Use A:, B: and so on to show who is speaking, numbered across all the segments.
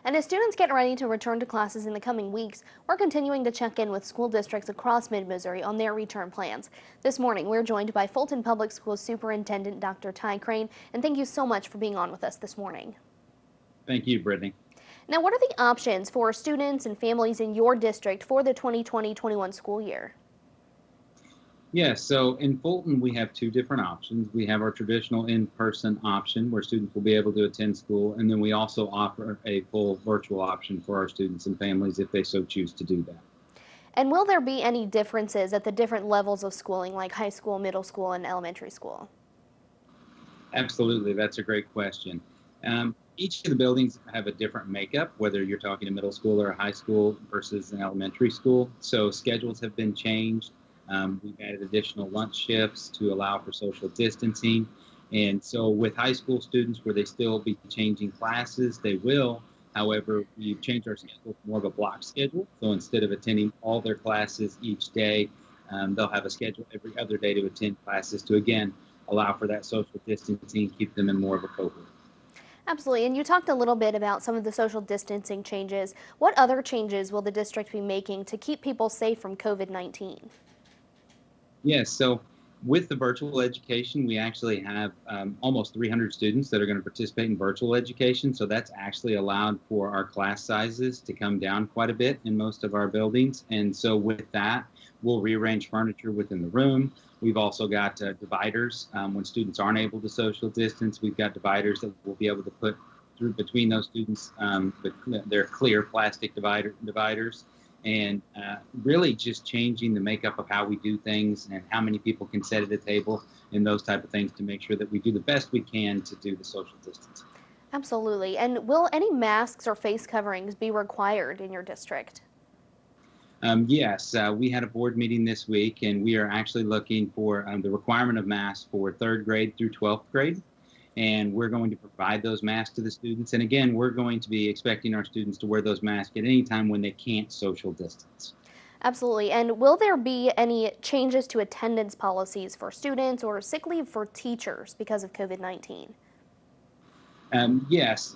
A: And as students get ready to return to classes in the coming weeks, we're continuing to check in with school districts across mid-Missouri on their return plans. This morning, we're joined by Fulton Public Schools Superintendent Dr. Ty Crane, and thank you so much for being on with us this morning.
B: Thank you, Brittany.
A: Now, what are the options for students and families in your district for the 2020-21 school year?
B: Yes, so in Fulton, we have two different options. We have our traditional in-person option where students will be able to attend school, and then we also offer a full virtual option for our students and families if they so choose to do that.
A: And will there be any differences at the different levels of schooling, like high school, middle school, and elementary school?
B: Absolutely, that's a great question. Each of the buildings have a different makeup, whether you're talking a middle school or a high school versus an elementary school. So schedules have been changed. We've added additional lunch shifts to allow for social distancing. And so with high school students, where they still be changing classes, they will. However, we've changed our schedule to more of a block schedule. So instead of attending all their classes each day, they'll have a schedule every other day to attend classes to, again, allow for that social distancing, keep them in more of a cohort.
A: Absolutely, and you talked a little bit about some of the social distancing changes. What other changes will the district be making to keep people safe from COVID-19?
B: Yes, so with the virtual education, we actually have almost 300 students that are going to participate in virtual education. So that's actually allowed for our class sizes to come down quite a bit in most of our buildings. And so with that, we'll rearrange furniture within the room. We've also got dividers. When students aren't able to social distance, we've got dividers that we'll be able to put through between those students. They're clear plastic dividers. And really just changing the makeup of how we do things and how many people can sit at a table and those type of things to make sure that we do the best we can to do the social distancing.
A: Absolutely. And will any masks or face coverings be required in your district?
B: Yes, we had a board meeting this week, and we are actually looking for the requirement of masks for 3rd grade through 12th grade. And we're going to provide those masks to the students. And again, we're going to be expecting our students to wear those masks at any time when they can't social distance.
A: Absolutely. And will there be any changes to attendance policies for students or sick leave for teachers because of COVID-19?
B: Yes,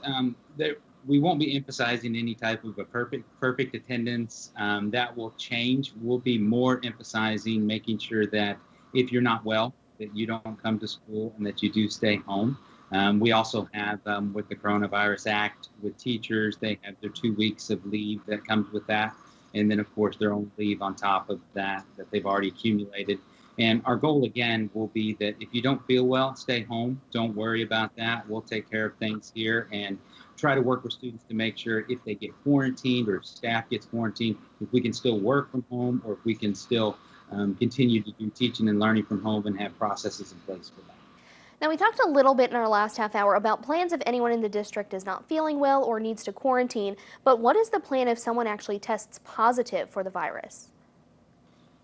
B: we won't be emphasizing any type of a perfect attendance. That will change. We'll be more emphasizing making sure that if you're not well, that you don't come to school and that you do stay home. We also have, with the Coronavirus Act, with teachers, they have their 2 weeks of leave that comes with that. And then, of course, their own leave on top of that they've already accumulated. And our goal, again, will be that if you don't feel well, stay home. Don't worry about that. We'll take care of things here and try to work with students to make sure if they get quarantined or if staff gets quarantined, if we can still work from home or if we can still continue to do teaching and learning from home and have processes in place for that.
A: Now, we talked a little bit in our last half hour about plans if anyone in the district is not feeling well or needs to quarantine, but what is the plan if someone actually tests positive for the virus?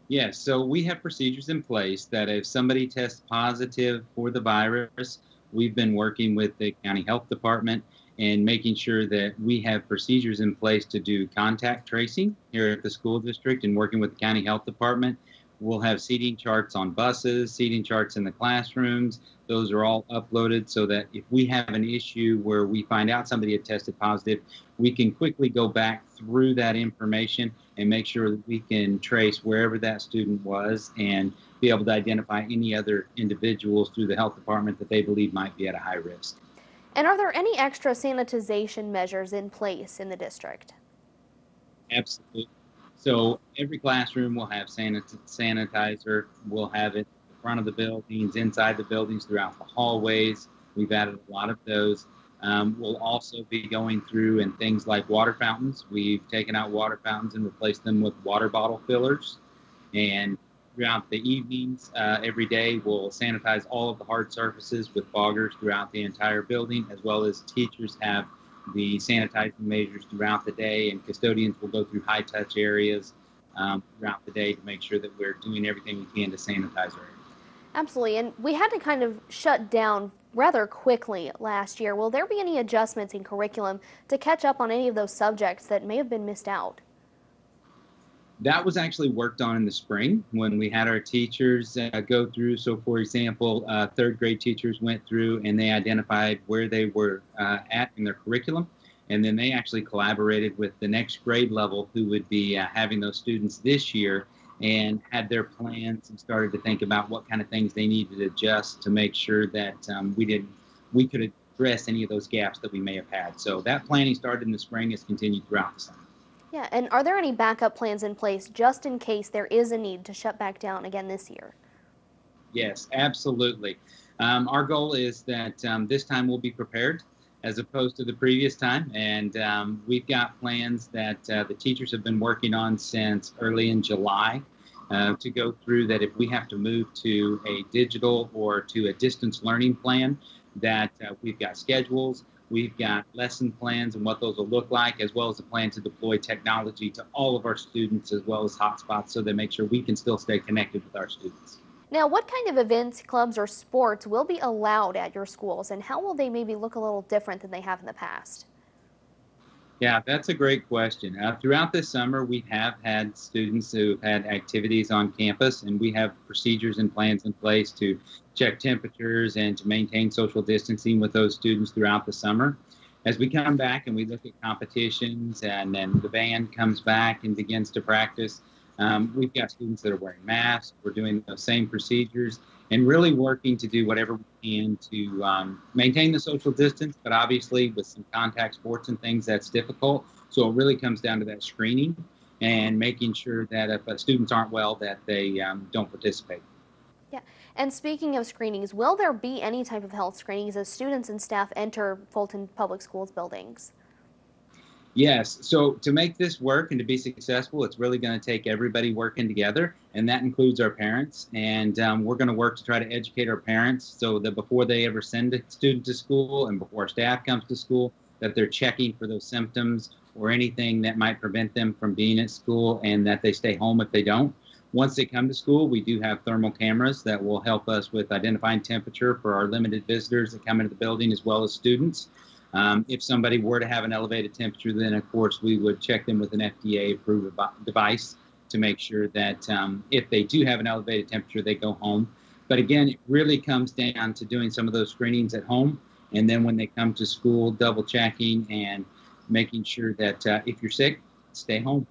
B: Yes, so we have procedures in place that if somebody tests positive for the virus, we've been working with the county health department and making sure that we have procedures in place to do contact tracing here at the school district and working with the county health department. We'll have seating charts on buses, seating charts in the classrooms. Those are all uploaded so that if we have an issue where we find out somebody had tested positive, we can quickly go back through that information and make sure that we can trace wherever that student was and be able to identify any other individuals through the health department that they believe might be at a high risk.
A: And are there any extra sanitization measures in place in the district?
B: Absolutely. So every classroom will have sanitizer. We'll have it in the front of the buildings, inside the buildings, throughout the hallways. We've added a lot of those. We'll also be going through and things like water fountains. We've taken out water fountains and replaced them with water bottle fillers. And throughout the evenings, every day, we'll sanitize all of the hard surfaces with foggers throughout the entire building, as well as teachers have the sanitizing measures throughout the day, and custodians will go through high-touch areas throughout the day to make sure that we're doing everything we can to sanitize our area.
A: Absolutely, and we had to kind of shut down rather quickly last year. Will there be any adjustments in curriculum to catch up on any of those subjects that may have been missed out?
B: That was actually worked on in the spring when we had our teachers go through. So, for example, 3rd grade teachers went through and they identified where they were at in their curriculum. And then they actually collaborated with the next grade level who would be having those students this year, and had their plans and started to think about what kind of things they needed to adjust to make sure that we could address any of those gaps that we may have had. So that planning started in the spring, has continued throughout the summer.
A: Yeah, and are there any backup plans in place just in case there is a need to shut back down again this year?
B: Yes, absolutely. Our goal is that this time we'll be prepared as opposed to the previous time. And we've got plans that the teachers have been working on since early in July to go through, that if we have to move to a digital or to a distance learning plan, that we've got schedules, we've got lesson plans and what those will look like, as well as a plan to deploy technology to all of our students, as well as hotspots, so they make sure we can still stay connected with our students.
A: Now, what kind of events, clubs, or sports will be allowed at your schools, and how will they maybe look a little different than they have in the past?
B: Yeah, that's a great question. Throughout this summer, we have had students who have had activities on campus, and we have procedures and plans in place to check temperatures and to maintain social distancing with those students throughout the summer. As we come back and we look at competitions, and then the band comes back and begins to practice, we've got students that are wearing masks. We're doing those same procedures and really working to do whatever we can to maintain the social distance. But obviously, with some contact sports and things, that's difficult. So it really comes down to that screening and making sure that if students aren't well, that they don't participate.
A: Yeah, and speaking of screenings, will there be any type of health screenings as students and staff enter Fulton Public Schools buildings?
B: Yes. So to make this work and to be successful, it's really going to take everybody working together, and that includes our parents. And we're going to work to try to educate our parents so that before they ever send a student to school and before staff comes to school, that they're checking for those symptoms or anything that might prevent them from being at school, and that they stay home if they don't. Once they come to school, we do have thermal cameras that will help us with identifying temperature for our limited visitors that come into the building, as well as students. If somebody were to have an elevated temperature, then of course we would check them with an FDA-approved device to make sure that if they do have an elevated temperature, they go home. But again, it really comes down to doing some of those screenings at home, and then when they come to school, double checking and making sure that if you're sick, stay home.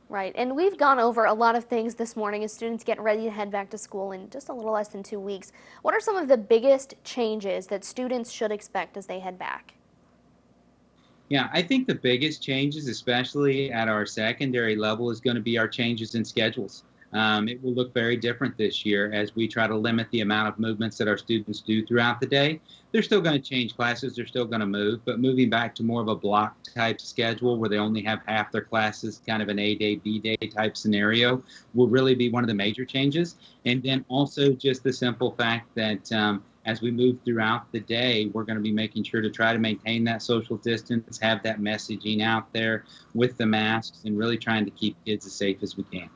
A: Right, and we've gone over a lot of things this morning as students get ready to head back to school in just a little less than 2 weeks. What are some of the biggest changes that students should expect as they head back?
B: Yeah, I think the biggest changes, especially at our secondary level, is going to be our changes in schedules. It will look very different this year as we try to limit the amount of movements that our students do throughout the day. They're still going to change classes, they're still going to move, but moving back to more of a block type schedule where they only have half their classes, kind of an A day, B day type scenario, will really be one of the major changes. And then also just the simple fact that as we move throughout the day, we're going to be making sure to try to maintain that social distance, have that messaging out there with the masks, and really trying to keep kids as safe as we can.